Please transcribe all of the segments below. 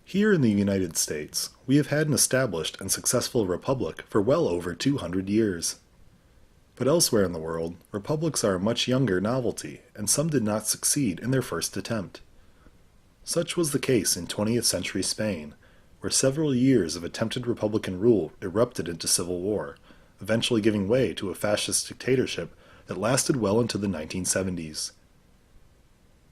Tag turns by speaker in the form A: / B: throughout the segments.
A: Here in the United States, we have had an established and successful republic for well over 200 years. But elsewhere in the world, republics are a much younger novelty, and some did not succeed in their first attempt. Such was the case in 20th century Spain, where several years of attempted republican rule erupted into civil war, eventually giving way to a fascist dictatorship that lasted well into the 1970s.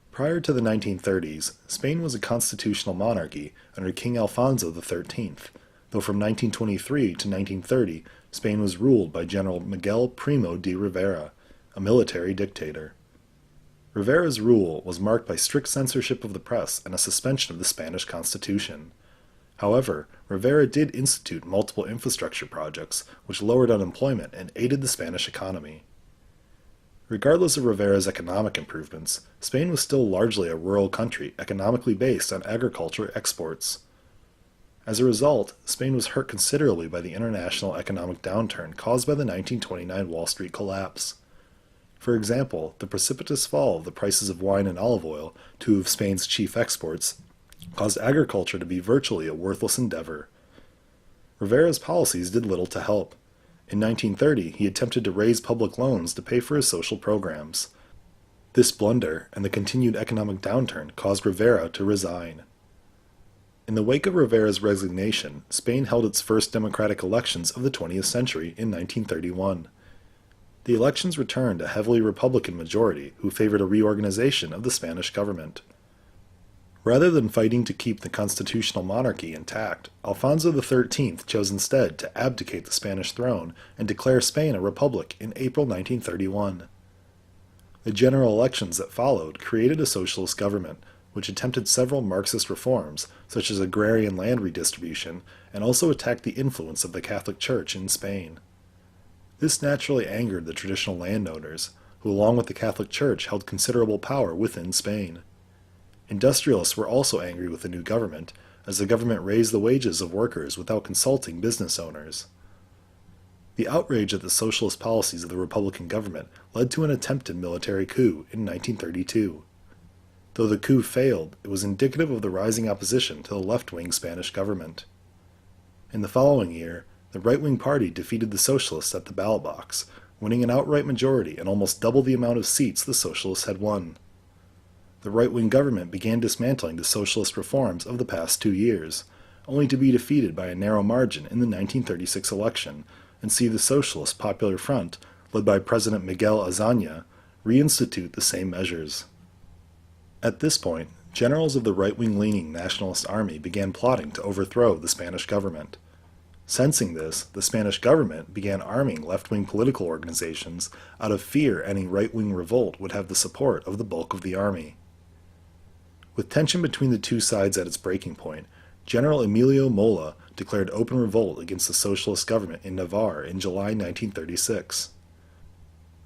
A: Prior to the 1930s, Spain was a constitutional monarchy under King Alfonso XIII, though from 1923 to 1930, Spain was ruled by General Miguel Primo de Rivera, a military dictator. Rivera's rule was marked by strict censorship of the press and a suspension of the Spanish Constitution. However, Rivera did institute multiple infrastructure projects which lowered unemployment and aided the Spanish economy. Regardless of Rivera's economic improvements, Spain was still largely a rural country economically based on agriculture exports. As a result, Spain was hurt considerably by the international economic downturn caused by the 1929 Wall Street collapse. For example, the precipitous fall of the prices of wine and olive oil, two of Spain's chief exports, caused agriculture to be virtually a worthless endeavor. Rivera's policies did little to help. In 1930, he attempted to raise public loans to pay for his social programs. This blunder and the continued economic downturn caused Rivera to resign. In the wake of Rivera's resignation, Spain held its first democratic elections of the 20th century in 1931. The elections returned a heavily Republican majority who favored a reorganization of the Spanish government. Rather than fighting to keep the constitutional monarchy intact, Alfonso XIII chose instead to abdicate the Spanish throne and declare Spain a republic in April 1931. The general elections that followed created a socialist government, which attempted several Marxist reforms, such as agrarian land redistribution, and also attacked the influence of the Catholic Church in Spain. This naturally angered the traditional landowners, who along with the Catholic Church held considerable power within Spain. Industrialists were also angry with the new government, as the government raised the wages of workers without consulting business owners. The outrage at the socialist policies of the Republican government led to an attempted military coup in 1932. Though the coup failed, it was indicative of the rising opposition to the left-wing Spanish government. In the following year, the right-wing party defeated the socialists at the ballot box, winning an outright majority and almost double the amount of seats the socialists had won. The right-wing government began dismantling the socialist reforms of the past 2 years, only to be defeated by a narrow margin in the 1936 election, and see the Socialist Popular Front, led by President Miguel Azaña, reinstitute the same measures. At this point, generals of the right-wing leaning nationalist army began plotting to overthrow the Spanish government. Sensing this, the Spanish government began arming left-wing political organizations out of fear any right-wing revolt would have the support of the bulk of the army. With tension between the two sides at its breaking point, General Emilio Mola declared open revolt against the socialist government in Navarre in July 1936.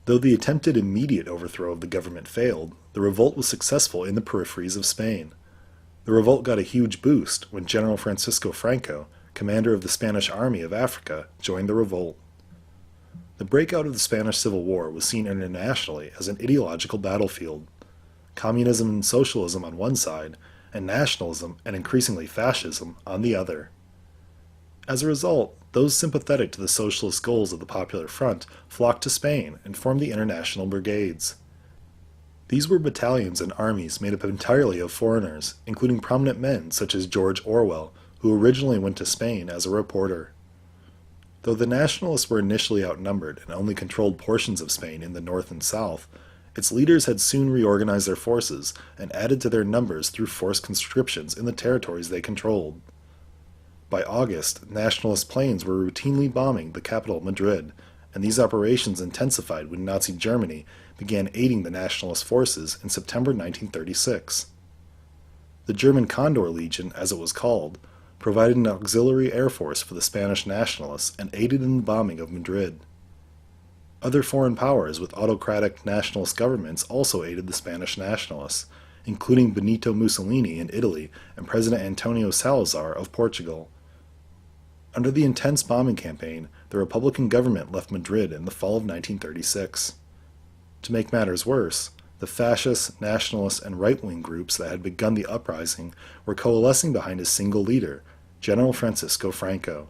A: Though the attempted immediate overthrow of the government failed, the revolt was successful in the peripheries of Spain. The revolt got a huge boost when General Francisco Franco, commander of the Spanish Army of Africa, joined the revolt. The breakout of the Spanish Civil War was seen internationally as an ideological battlefield. Communism and socialism on one side, and nationalism and increasingly fascism on the other. As a result, those sympathetic to the socialist goals of the Popular Front flocked to Spain and formed the International Brigades. These were battalions and armies made up entirely of foreigners, including prominent men such as George Orwell, who originally went to Spain as a reporter. Though the nationalists were initially outnumbered and only controlled portions of Spain in the north and south, its leaders had soon reorganized their forces and added to their numbers through forced conscriptions in the territories they controlled. By August, nationalist planes were routinely bombing the capital Madrid, and these operations intensified when Nazi Germany began aiding the nationalist forces in September 1936. The German Condor Legion, as it was called, provided an auxiliary air force for the Spanish nationalists and aided in the bombing of Madrid. Other foreign powers with autocratic nationalist governments also aided the Spanish nationalists, including Benito Mussolini in Italy and President Antonio Salazar of Portugal. Under the intense bombing campaign, the Republican government left Madrid in the fall of 1936. To make matters worse, The fascist, nationalist, and right-wing groups that had begun the uprising were coalescing behind a single leader, General Francisco Franco.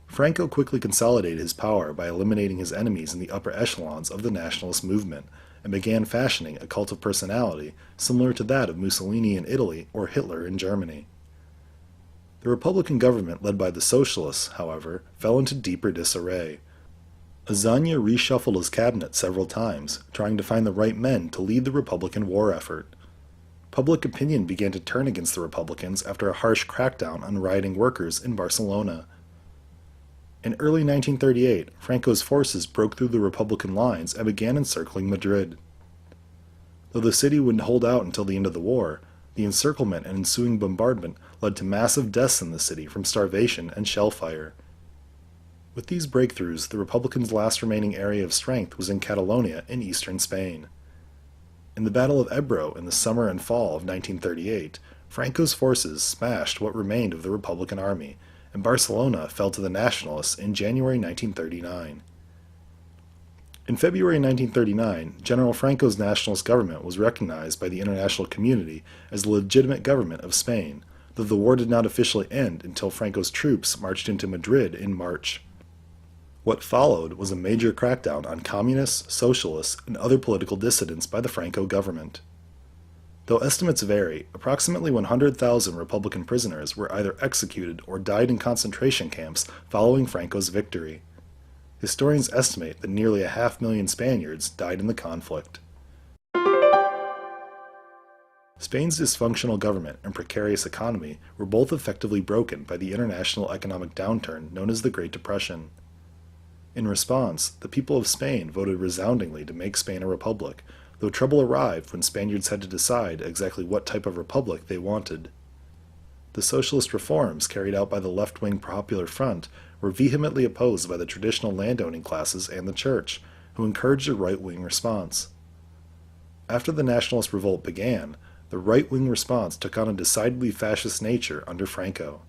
A: Franco quickly consolidated his power by eliminating his enemies in the upper echelons of the nationalist movement, and began fashioning a cult of personality similar to that of Mussolini in Italy or Hitler in Germany. The Republican government led by the Socialists, however, fell into deeper disarray. Azaña reshuffled his cabinet several times, trying to find the right men to lead the Republican war effort. Public opinion began to turn against the Republicans after a harsh crackdown on rioting workers in Barcelona. In early 1938, Franco's forces broke through the Republican lines and began encircling Madrid. Though the city would hold out until the end of the war, the encirclement and ensuing bombardment led to massive deaths in the city from starvation and shell fire. With these breakthroughs, the Republicans' last remaining area of strength was in Catalonia in eastern Spain. In the Battle of Ebro in the summer and fall of 1938, Franco's forces smashed what remained of the Republican army, and Barcelona fell to the Nationalists in January 1939. In February 1939, General Franco's nationalist government was recognized by the international community as the legitimate government of Spain, though the war did not officially end until Franco's troops marched into Madrid in March. What followed was a major crackdown on communists, socialists, and other political dissidents by the Franco government. Though estimates vary, approximately 100,000 Republican prisoners were either executed or died in concentration camps following Franco's victory. Historians estimate that nearly 500,000 Spaniards died in the conflict. Spain's dysfunctional government and precarious economy were both effectively broken by the international economic downturn known as the Great Depression. In response, the people of Spain voted resoundingly to make Spain a republic, though trouble arrived when Spaniards had to decide exactly what type of republic they wanted. The socialist reforms carried out by the left-wing Popular Front were vehemently opposed by the traditional landowning classes and the church, who encouraged a right-wing response. After the nationalist revolt began, the right-wing response took on a decidedly fascist nature under Franco.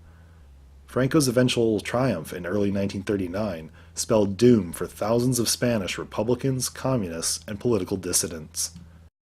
A: Franco's eventual triumph in early 1939 spelled doom for thousands of Spanish Republicans, communists, and political dissidents.